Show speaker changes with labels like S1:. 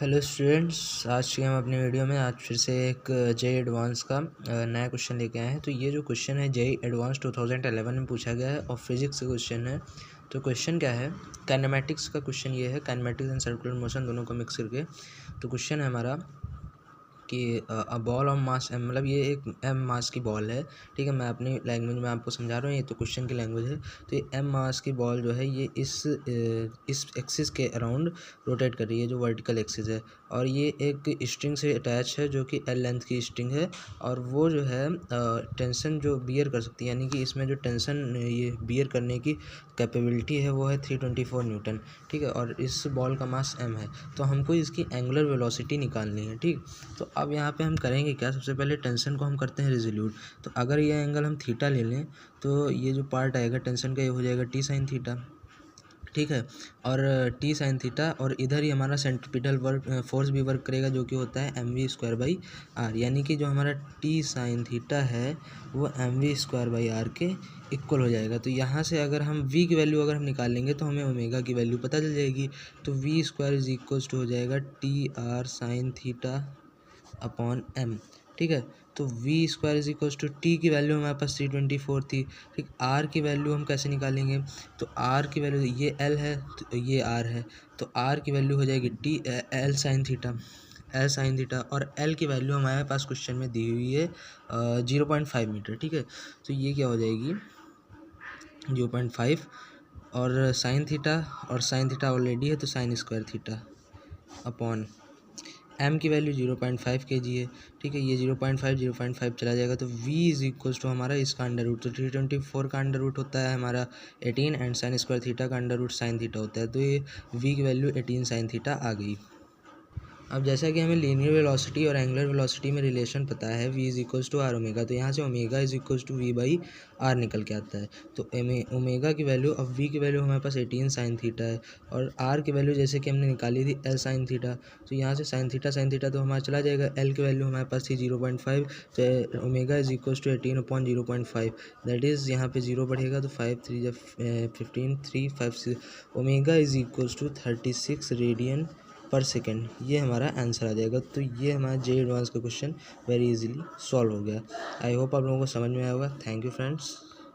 S1: Hello students, आज के हम अपनी वीडियो में आज फिर से एक जेई एडवांस का नया क्वेश्चन लेके आए हैं। तो ये जो क्वेश्चन है जेई एडवांस 2011 में पूछा गया है और फिजिक्स का क्वेश्चन है। तो क्वेश्चन क्या है, काइनेमेटिक्स का क्वेश्चन ये है, काइनेमेटिक्स एंड सर्कुलर मोशन दोनों को मिक्स करके। तो क्वेश्चन है हमारा कि a ball of mass m, मतलब ये एक एम मास की बॉल है। ठीक है, मैं अपनी लैंग्वेज में आपको समझा रहा हूँ, ये तो क्वेश्चन की लैंग्वेज है। तो ये एम मास की बॉल जो है ये इस एक्सिस के अराउंड रोटेट कर रही है, जो वर्टिकल एक्सिस है। और ये एक स्ट्रिंग से अटैच है जो कि एल लेंथ की स्ट्रिंग है। और वो जो है टेंशन जो बियर कर सकती है, यानी कि इसमें जो टेंशन ये बियर करने की कैपेबिलिटी है वो है 324 न्यूटन। ठीक है, और इस बॉल का मास एम है। तो हमको इसकी एंगुलर वेलोसिटी निकालनी है। ठीक, तो अब यहाँ पे हम करेंगे क्या, सबसे पहले टेंशन को हम करते हैं रिजोल्यूट। तो अगर ये एंगल हम थीटा ले लें तो ये जो पार्ट आएगा टेंशन का ये हो जाएगा टी साइन थीटा। ठीक है, और टी साइन थीटा, और इधर ही हमारा सेंट्रीपिटल वर्क फोर्स भी वर्क करेगा जो कि होता है m v square by r, यानी कि जो हमारा टी साइन थीटा है वो m v square by r के इक्वल हो जाएगा। तो यहाँ से अगर हम v की वैल्यू अगर हम निकालेंगे तो हमें ओमेगा की वैल्यू पता चल जाएगी। तो v square is equals to हो जाएगा T r sine theta upon m. ठीक है, तो v square is equals to T की वैल्यू हमारे पास 324 थी। ठीक, आर की वैल्यू हम कैसे निकालेंगे, तो आर की वैल्यू ये एल है तो ये आर है, तो आर की वैल्यू हो जाएगी T L sine theta, L sine theta. और एल की वैल्यू हमारे पास क्वेश्चन में दी हुई है 0.5 मीटर। ठीक है, तो ये क्या हो जाएगी 0.5, और साइन थीटा, और साइन थीटा ऑलरेडी है तो sine square theta upon m की वैल्यू 0.5 kg है। ठीक है, ये 0.5 चला जाएगा तो v इज इक्वल्स टू हमारा इसका अंडर रूट, तो 324 का अंडर रूट होता है हमारा 18, एंड साइन स्क्वायर थीटा का अंडर रूट साइन थीटा होता है। तो ये v की वैल्यू 18 साइन थीटा आ गई। अब जैसा कि हमें लीनियर वेलोसिटी और एंगुलर वेलोसिटी में रिलेशन पता है v is equals to r omega, तो यहाँ से omega is equals to v by r निकल के आता है। तो ओमेगा की वैल्यू, अब v की वैल्यू हमारे पास 18 साइन थीटा है, और r की वैल्यू जैसे कि हमने निकाली थी एल साइन थीटा। तो यहाँ से साइन थीटा तो हमारा चला जाएगा, एल की वैल्यू हमारे पास थी 0.5, तो omega is equals to 18 upon 0.5, that is यहाँ पे 0 बढ़ेगा तो 5 3 जब 15 3 5 6, omega is equals to 36 radian per second. ये हमारा आंसर आ जाएगा। तो ये हमारा जे एडवांस का क्वेश्चन वेरी इजीली सॉल्व हो गया। आई होप आप लोगों को समझ में आया होगा। Thank you friends.